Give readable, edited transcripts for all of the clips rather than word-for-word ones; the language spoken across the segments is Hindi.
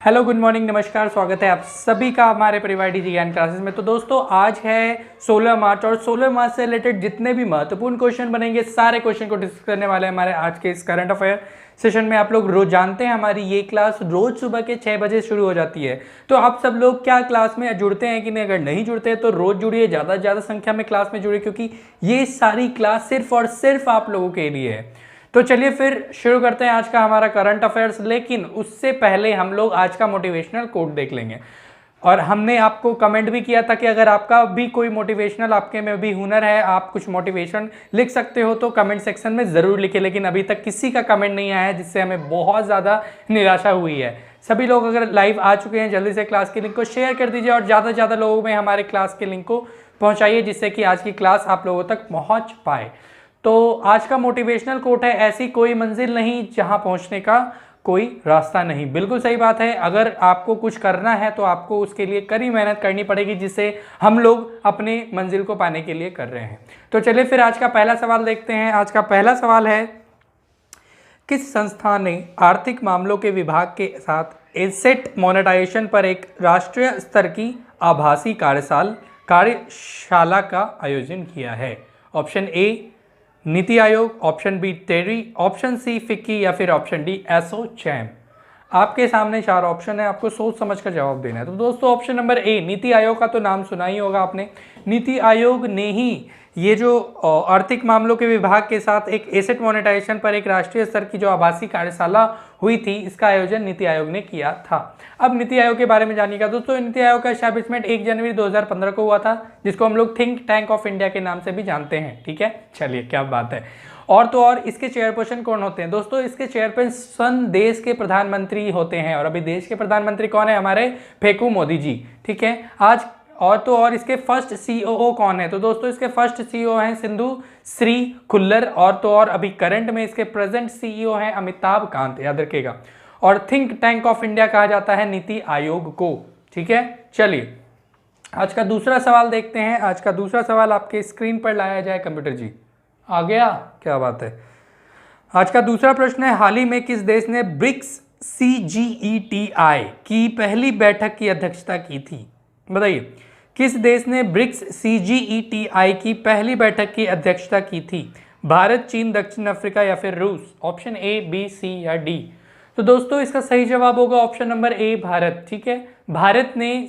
हेलो, गुड मॉर्निंग, नमस्कार। स्वागत है आप सभी का हमारे परिवार डीजी ज्ञान क्लासेस में। तो दोस्तों आज है 16 मार्च और 16 मार्च से रिलेटेड जितने भी महत्वपूर्ण क्वेश्चन बनेंगे सारे क्वेश्चन को डिस्कस करने वाले हैं हमारे आज के इस करंट अफेयर सेशन में। आप लोग रोज जानते हैं हमारी ये क्लास रोज सुबह के 6 बजे शुरू हो जाती है। तो आप सब लोग क्या क्लास में जुड़ते हैं कि नहीं? अगर नहीं जुड़ते हैं तो रोज जुड़िए, ज़्यादा से ज़्यादा संख्या में क्लास में जुड़िए, क्योंकि ये सारी क्लास सिर्फ और सिर्फ आप लोगों के लिए है। तो चलिए फिर शुरू करते हैं आज का हमारा करंट अफेयर्स। लेकिन उससे पहले हम लोग आज का मोटिवेशनल कोट देख लेंगे। और हमने आपको कमेंट भी किया था कि अगर आपका भी कोई मोटिवेशनल, आपके में भी हुनर है, आप कुछ मोटिवेशन लिख सकते हो तो कमेंट सेक्शन में ज़रूर लिखे। लेकिन अभी तक किसी का कमेंट नहीं आया है, जिससे हमें बहुत ज़्यादा निराशा हुई है। सभी लोग अगर लाइव आ चुके हैं जल्दी से क्लास के लिंक को शेयर कर दीजिए और ज़्यादा से ज़्यादा लोगों में हमारे क्लास के लिंक को पहुँचाइए, जिससे कि आज की क्लास आप लोगों तक पहुँच पाए। तो आज का मोटिवेशनल कोट है, ऐसी कोई मंजिल नहीं जहां पहुंचने का कोई रास्ता नहीं। बिल्कुल सही बात है। अगर आपको कुछ करना है तो आपको उसके लिए कड़ी मेहनत करनी पड़ेगी, जिसे हम लोग अपने मंजिल को पाने के लिए कर रहे हैं। तो चलिए फिर आज का पहला सवाल देखते हैं। आज का पहला सवाल है, किस संस्था ने आर्थिक मामलों के विभाग के साथ एसेट मोनेटाइजेशन पर एक राष्ट्रीय स्तर की आभासी कार्यशाला का आयोजन किया है? ऑप्शन ए नीति आयोग, ऑप्शन बी टेरी, ऑप्शन सी फिक्की या फिर ऑप्शन डी एसोचैम। आपके सामने 4 ऑप्शन है, आपको सोच समझ कर जवाब देना है। तो दोस्तों option number A NITI Aayog का तो नाम सुना ही होगा आपने। नीति आयोग ने ही ये जो आर्थिक मामलों के विभाग के साथ एक एसेट मोनेटाइजेशन पर एक राष्ट्रीय स्तर की जो आभासी कार्यशाला हुई थी, इसका आयोजन नीति आयोग ने किया था। अब नीति आयोग के बारे में जानिएगा दोस्तों। नीति आयोग का एस्टैब्लिशमेंट 1 जनवरी 2015 को हुआ था, जिसको हम लोग थिंक टैंक ऑफ इंडिया के नाम से भी जानते हैं। ठीक है, चलिए क्या बात है। और तो और इसके चेयरपर्सन कौन होते हैं दोस्तों? इसके चेयरपर्सन देश के प्रधानमंत्री होते हैं। और अभी देश के प्रधानमंत्री कौन है? हमारे फेकू मोदी जी। ठीक है, आज और तो और इसके फर्स्ट सीईओ कौन है? तो दोस्तों इसके फर्स्ट सीईओ हैं सिंधु श्री खुल्लर। और तो और अभी करंट में इसके प्रेजेंट सीईओ हैं अमिताभ कांत, याद रखिएगा। और थिंक टैंक ऑफ इंडिया कहा जाता है नीति आयोग को। ठीक है, चलिए आज का दूसरा सवाल देखते हैं। आज का दूसरा सवाल आपके स्क्रीन पर लाया जाए। कंप्यूटर जी आ गया, क्या बात है। आज का दूसरा प्रश्न है, हाल ही में किस देश ने ब्रिक्स CGETI की पहली बैठक की अध्यक्षता की थी? बताइए, किस देश ने ब्रिक्स CGETI की पहली बैठक की अध्यक्षता की थी? भारत, चीन, दक्षिण अफ्रीका या फिर रूस? ऑप्शन ए, बी, सी या डी? तो दोस्तों इसका सही जवाब होगा ऑप्शन नंबर ए, भारत। ठीक है, भारत ने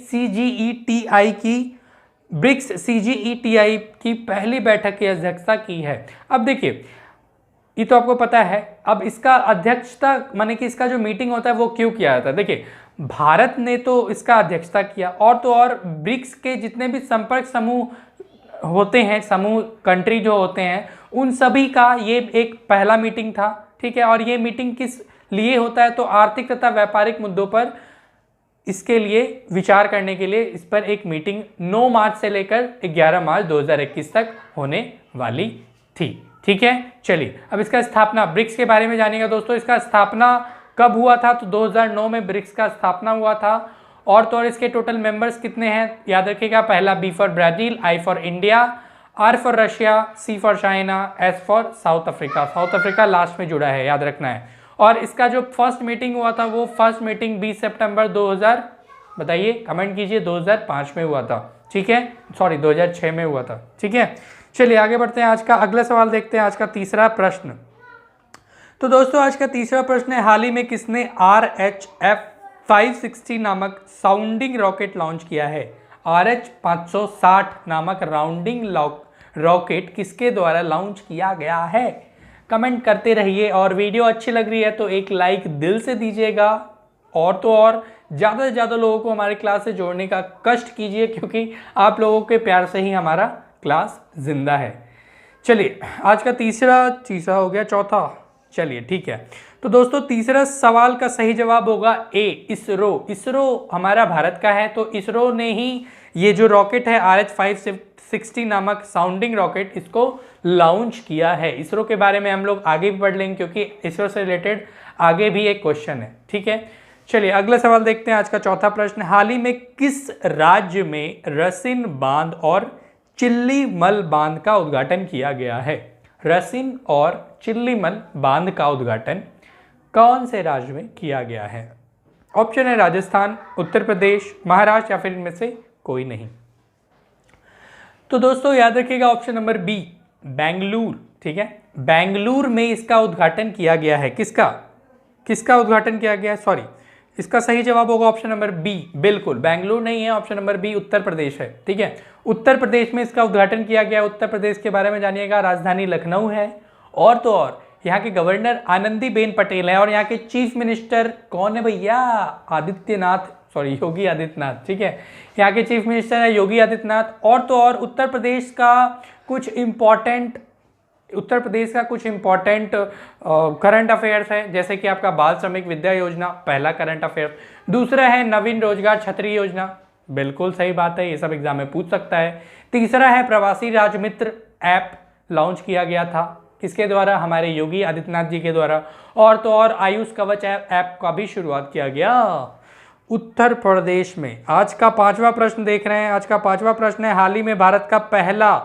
ब्रिक्स CGETI की पहली बैठक की अध्यक्षता की है। अब देखिए, ये तो आपको पता है। अब इसका अध्यक्षता माने कि इसका जो मीटिंग होता है वो क्यों किया जाता है? देखिए, भारत ने तो इसका अध्यक्षता किया, और तो और ब्रिक्स के जितने भी संपर्क समूह होते हैं, समूह कंट्री जो होते हैं, उन सभी का ये एक पहला मीटिंग था। ठीक है, और ये मीटिंग किस लिए होता है? तो आर्थिक तथा व्यापारिक मुद्दों पर इसके लिए विचार करने के लिए इस पर एक मीटिंग 9 मार्च से लेकर 11 मार्च 2021 तक होने वाली थी। ठीक है, चलिए अब इसका स्थापना, ब्रिक्स के बारे में जानिएगा दोस्तों। इसका स्थापना कब हुआ था? तो 2009 में ब्रिक्स का स्थापना हुआ था। और तो और इसके टोटल मेंबर्स कितने हैं? याद रखिएगा, पहला B for Brazil, I for India, R for Russia, C for China, S for South Africa. South Africa last में जुड़ा है, याद रखना है। और इसका जो फर्स्ट मीटिंग हुआ था वो फर्स्ट मीटिंग 20 सितंबर 2000, बताइए कमेंट कीजिए, 2005 में हुआ था। ठीक है, सॉरी 2006 में हुआ था। ठीक है, चलिए आगे बढ़ते हैं। आज का अगला सवाल देखते हैं। आज का तीसरा प्रश्न। तो दोस्तों आज का तीसरा प्रश्न है, हाल ही में किसने RHF 560 नामक साउंडिंग रॉकेट लॉन्च किया है? RH 560 नामक राउंडिंग रॉकेट किसके द्वारा लॉन्च किया गया है? कमेंट करते रहिए, और वीडियो अच्छी लग रही है तो एक लाइक दिल से दीजिएगा। और तो और ज़्यादा से ज़्यादा लोगों को हमारी क्लास से जोड़ने का कष्ट कीजिए, क्योंकि आप लोगों के प्यार से ही हमारा क्लास जिंदा है। चलिए आज का तीसरा हो गया, चौथा। चलिए ठीक है, तो दोस्तों तीसरा सवाल का सही जवाब होगा ए, इसरो। इसरो हमारा भारत का है, तो इसरो ने ही ये जो रॉकेट है RH 560 नामक साउंडिंग रॉकेट, इसको लॉन्च किया है। इसरो के बारे में हम लोग आगे भी पढ़ लेंगे, क्योंकि इसरो से रिलेटेड आगे भी एक क्वेश्चन है। ठीक है, चलिए अगला सवाल देखते हैं। आज का चौथा प्रश्न, हाल ही में किस राज्य में रसिन बांध और चिल्लीमल बांध का उद्घाटन किया गया है? रसिन और चिल्लीमल बांध का उद्घाटन कौन से राज्य में किया गया है? ऑप्शन है राजस्थान, उत्तर प्रदेश, महाराष्ट्र या फिर इनमें से कोई नहीं। तो दोस्तों याद रखिएगा ऑप्शन नंबर बी बेंगलुरु, ठीक है, बेंगलुरु में इसका उद्घाटन किया गया है। किसका उद्घाटन किया गया है, सॉरी, इसका सही जवाब होगा ऑप्शन नंबर बी, बिल्कुल बेंगलुरु नहीं है, option number B Uttar Pradesh है, ठीक है, उत्तर प्रदेश में इसका उद्घाटन किया गया। उत्तर प्रदेश के बारे में जानिएगा, राजधानी लखनऊ है, और तो और यहाँ के गवर्नर आनंदीबेन पटेल है, और यहाँ के चीफ मिनिस्टर कौन है भैया, योगी आदित्यनाथ, ठीक है, यहाँ के चीफ मिनिस्टर है योगी आदित्यनाथ। और तो और उत्तर प्रदेश का कुछ इंपॉर्टेंट करंट अफेयर्स है, जैसे कि आपका बाल श्रमिक विद्या योजना, पहला करंट अफेयर। दूसरा है नवीन रोजगार छतरी योजना, बिल्कुल सही बात है, ये सब एग्जाम में पूछ सकता है। तीसरा है प्रवासी राजमित्र ऐप लॉन्च किया गया था, किसके द्वारा, हमारे योगी आदित्यनाथ जी के द्वारा। और तो और आयुष कवच ऐप का भी शुरुआत किया गया उत्तर प्रदेश में। आज का 5वां प्रश्न देख रहे हैं, आज का 5वां प्रश्न है, हाल ही में भारत का पहला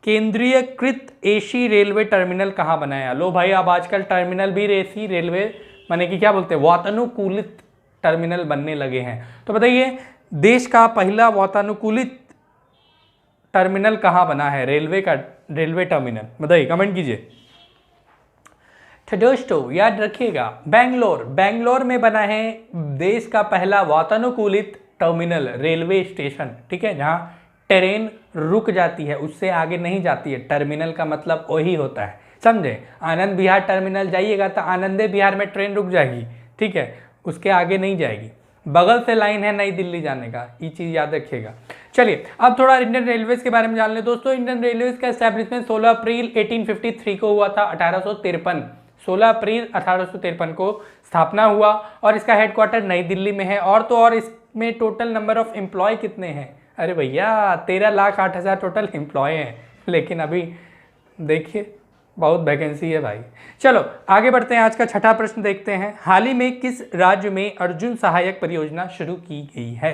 केंद्रीयकृत एसी रेलवे टर्मिनल कहाँ बनाया। लो भाई, अब आजकल टर्मिनल भी एसी रेलवे माने कि क्या बोलते हैं, वातानुकूलित टर्मिनल बनने लगे हैं। तो बताइए देश का पहला वातानुकूलित टर्मिनल कहाँ बना है, रेलवे टर्मिनल, बताइए, कमेंट कीजिए। तो दोस्तों याद रखिएगा बेंगलोर में बना है देश का पहला वातानुकूलित टर्मिनल रेलवे स्टेशन, ठीक है, जहाँ ट्रेन रुक जाती है, उससे आगे नहीं जाती है। टर्मिनल का मतलब वही होता है, समझे। आनंद विहार टर्मिनल जाइएगा तो आनंदे विहार में ट्रेन रुक जाएगी, ठीक है, उसके आगे नहीं जाएगी। बगल से लाइन है नई दिल्ली जाने का, ये चीज़ याद रखिएगा। चलिए अब थोड़ा इंडियन रेलवेज के बारे में जान लें दोस्तों। इंडियन रेलवेज का एस्टैब्लिशमेंट 16 अप्रैल 1853 को हुआ था, 16 अप्रैल 1853 को स्थापना हुआ, और इसका हेडक्वार्टर नई दिल्ली में है। और तो और इसमें टोटल नंबर ऑफ एम्प्लॉय कितने हैं, अरे भैया 13,08,000 टोटल एम्प्लॉय हैं, लेकिन अभी देखिए बहुत वैकेंसी है भाई। चलो आगे बढ़ते हैं, आज का 6ठा प्रश्न देखते हैं। हाल ही में किस राज्य में अर्जुन सहायक परियोजना शुरू की गई है।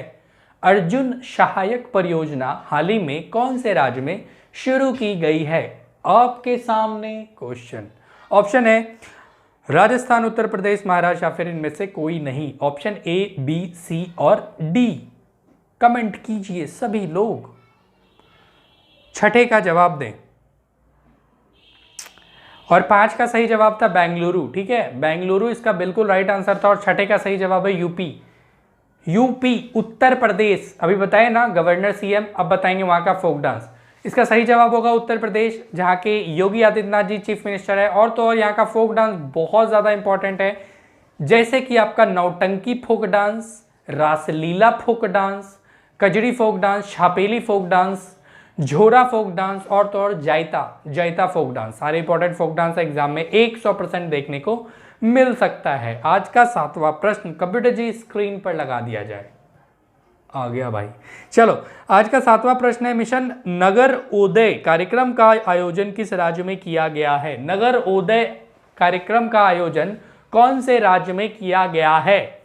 अर्जुन सहायक परियोजना हाल ही में कौन से राज्य में शुरू की गई है, आपके सामने क्वेश्चन। ऑप्शन है राजस्थान, उत्तर प्रदेश, महाराष्ट्र या फिर इनमें से कोई नहीं। ऑप्शन ए, बी, सी और डी, कमेंट कीजिए सभी लोग, छठे का जवाब दें। और 5 का सही जवाब था बेंगलुरु, ठीक है, बेंगलुरु इसका बिल्कुल राइट आंसर था। और छठे का सही जवाब है यूपी, उत्तर प्रदेश। अभी बताए ना गवर्नर सीएम, अब बताएंगे वहां का फोक डांस। इसका सही जवाब होगा उत्तर प्रदेश, जहाँ के योगी आदित्यनाथ जी चीफ मिनिस्टर है। और तो और यहाँ का फोक डांस बहुत ज़्यादा इंपॉर्टेंट है, जैसे कि आपका Nautanki folk dance, Raslila folk dance, Kajri folk dance, Chhapeli folk dance, Jhora folk dance, और तो और जायता फोक डांस। सारे इंपॉर्टेंट फोक डांस एग्जाम में 100% देखने को मिल सकता है। आज का 7वां प्रश्न कंप्यूटर जी स्क्रीन पर लगा दिया जाए, आ गया भाई। चलो आज का 7वां प्रश्न है, मिशन नगर उदय कार्यक्रम का आयोजन किस राज्य में किया गया है। नगर उदय कार्यक्रम का आयोजन कौन से राज्य में किया गया है।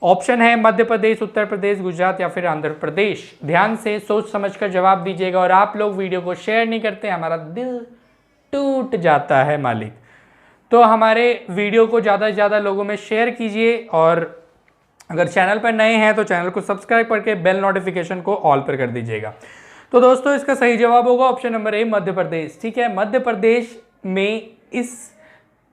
ऑप्शन है मध्य प्रदेश, उत्तर प्रदेश, गुजरात या फिर आंध्र प्रदेश। ध्यान से सोच समझकर जवाब दीजिएगा, और आप लोग वीडियो को शेयर नहीं करते, हमारा दिल टूट जाता है मालिक। तो हमारे वीडियो को ज़्यादा से ज़्यादा लोगों में शेयर कीजिए, और अगर चैनल पर नए हैं तो चैनल को सब्सक्राइब करके बेल नोटिफिकेशन को ऑल पर कर दीजिएगा। तो दोस्तों इसका सही जवाब होगा option number A, Madhya Pradesh, ठीक है। मध्य प्रदेश में इस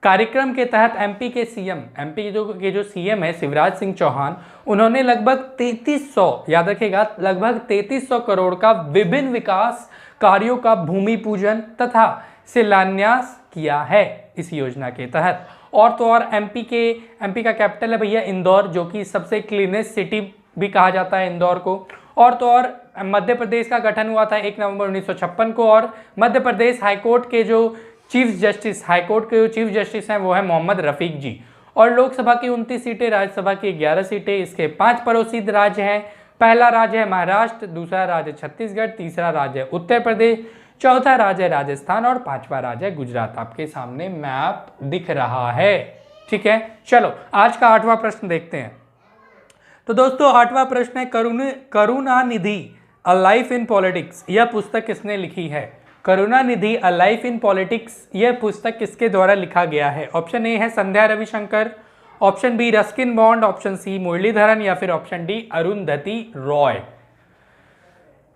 कार्यक्रम के तहत एमपी के जो सीएम है शिवराज सिंह चौहान, उन्होंने लगभग 3300, याद रखिएगा, लगभग 3300 करोड़ का विभिन्न विकास कार्यों का भूमि पूजन तथा शिलान्यास किया है इस योजना के तहत। और तो और एमपी का कैपिटल है भैया इंदौर, जो कि सबसे क्लीनेस्ट सिटी भी कहा जाता है इंदौर को। और तो और मध्य प्रदेश का गठन हुआ था 1 नवंबर 1956 को, और मध्य प्रदेश हाईकोर्ट के जो चीफ जस्टिस हैं वो है मोहम्मद रफीक जी। और लोकसभा की 29 सीटें, राज्यसभा की 11 सीटें। इसके 5 पड़ोसी राज्य हैं। पहला राज्य है महाराष्ट्र, दूसरा राज्य छत्तीसगढ़, तीसरा राज्य है उत्तर प्रदेश, चौथा राज्य है राजस्थान और 5वां राज्य है गुजरात। आपके सामने मैप दिख रहा है, ठीक है। चलो आज का 8वां प्रश्न देखते हैं। तो दोस्तों 8वां प्रश्न है, Karunanidhi a life in politics, यह पुस्तक किसने लिखी है। Karunanidhi a life in politics, यह पुस्तक किसके द्वारा लिखा गया है। ऑप्शन ए है Sandhya Ravishankar, option B Ruskin Bond, option C Muralidharan या फिर ऑप्शन डी अरुंधति रॉय।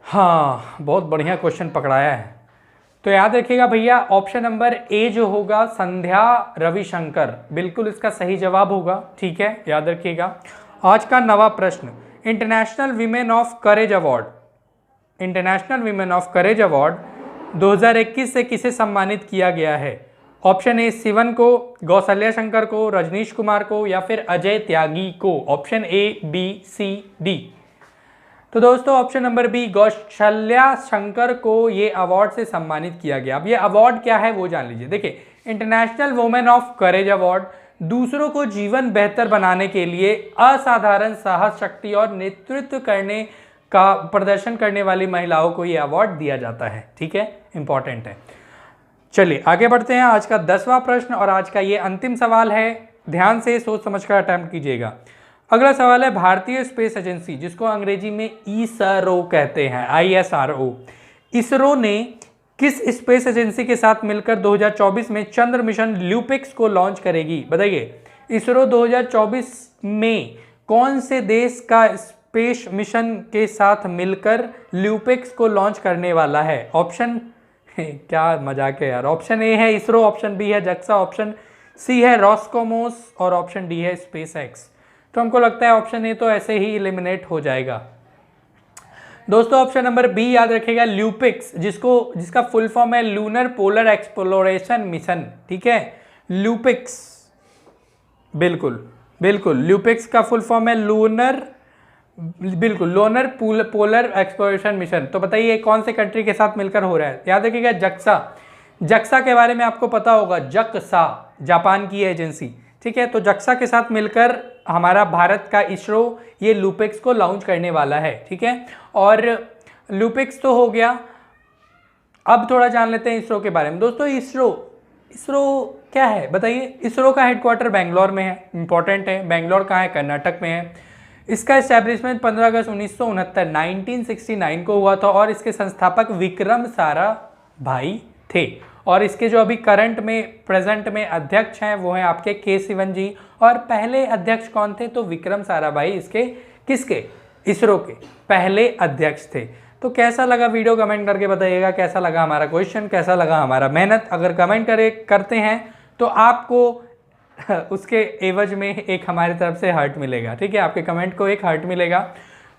हाँ, बहुत बढ़िया क्वेश्चन पकड़ाया है। तो याद रखिएगा भैया, ऑप्शन नंबर ए जो होगा संध्या रविशंकर, बिल्कुल इसका सही जवाब होगा। ठीक है, याद रखिएगा। आज का नवा प्रश्न, international women of courage award, international women of courage award 2021 से किसे सम्मानित किया गया है? ऑप्शन ए सिवन को, कौशल्या शंकर को, रजनीश कुमार को या फिर अजय त्यागी को। Option A, B, C, D. तो दोस्तों option number B, Kaushalya Shankar को ये अवार्ड से सम्मानित किया गया। अब ये अवार्ड क्या है वो जान लीजिए। देखिए, international women of courage award दूसरों को जीवन बेहतर बनाने के लिए असाधारण साहस, शक्ति और नेतृत्व करने का प्रदर्शन करने वाली महिलाओं को ये अवार्ड दिया जाता है। ठीक है, इंपॉर्टेंट है। चलिए आगे बढ़ते हैं। आज का 10वां प्रश्न और आज का ये अंतिम सवाल है, ध्यान से सोच समझकर अटेम्प्ट कीजिएगा। अगला सवाल है, भारतीय स्पेस एजेंसी जिसको अंग्रेजी में इसरो कहते हैं, ISRO, इसरो ने किस स्पेस एजेंसी के साथ मिलकर 2024 में चंद्र मिशन ल्यूपिक्स को लॉन्च करेगी? बताइए, इसरो 2024 में कौन से देश का स्पेस मिशन के साथ मिलकर ल्यूपिक्स को लॉन्च करने वाला है? ऑप्शन क्या मजाक है यार। ऑप्शन ए है इसरो, ऑप्शन बी है जक्सा, ऑप्शन सी है रॉसकोमोस और ऑप्शन डी है स्पेस एक्स। तो हमको लगता है ऑप्शन ए तो ऐसे ही एलिमिनेट हो जाएगा। दोस्तों ऑप्शन नंबर बी याद रखिएगा, ल्यूपिक्स, जिसका फुल फॉर्म है लूनर पोलर एक्सप्लोरेशन मिशन। ठीक है, ल्यूपिक्स, बिल्कुल बिल्कुल, ल्यूपिक्स का फुल फॉर्म है लूनर पोलर एक्सप्लोरेशन मिशन। तो बताइए कौन से कंट्री के साथ मिलकर हो रहा है? याद रखिएगा जक्सा, जक्सा के बारे में आपको पता होगा, जक्सा जापान की एजेंसी। ठीक है, तो जक्सा के साथ मिलकर हमारा भारत का इसरो ये ल्यूपिक्स को लॉन्च करने वाला है। ठीक है, और ल्यूपिक्स तो हो गया। अब थोड़ा जान लेते हैं इसरो के बारे में। दोस्तों इसरो क्या है बताइए? इसरो का हेडक्वार्टर बेंगलोर में है, इंपॉर्टेंट है। बेंगलोर कहाँ है? कर्नाटक में है। इसका एस्टैब्लिशमेंट 15 अगस्त 1969 को हुआ था और इसके संस्थापक विक्रम साराभाई थे। और इसके जो अभी प्रेजेंट में अध्यक्ष हैं वो हैं आपके के सिवन जी। और पहले अध्यक्ष कौन थे? तो विक्रम साराभाई इसके किसके? इसरो के पहले अध्यक्ष थे। तो कैसा लगा वीडियो कमेंट करके बताइएगा। कैसा लगा हमारा क्वेश्चन, कैसा लगा हमारा मेहनत। अगर कमेंट करते हैं तो आपको उसके एवज में एक हमारी तरफ से हार्ट मिलेगा। ठीक है, आपके कमेंट को एक हार्ट मिलेगा।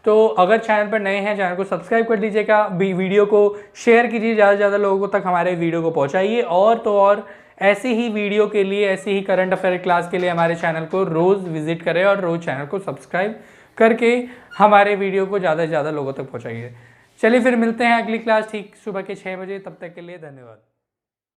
तो अगर चैनल पर नए हैं, चैनल को सब्सक्राइब कर लीजिएगा, वीडियो को शेयर कीजिए, ज़्यादा से ज़्यादा लोगों तक हमारे वीडियो को पहुंचाइए। और तो और ऐसी ही वीडियो के लिए, ऐसी ही करंट अफेयर क्लास के लिए हमारे चैनल को रोज़ विजिट करें और रोज़ चैनल को सब्सक्राइब करके हमारे वीडियो को ज़्यादा से ज़्यादा लोगों तक पहुँचाइए। चलिए फिर मिलते हैं अगली क्लास ठीक सुबह के 6 बजे। तब तक के लिए धन्यवाद।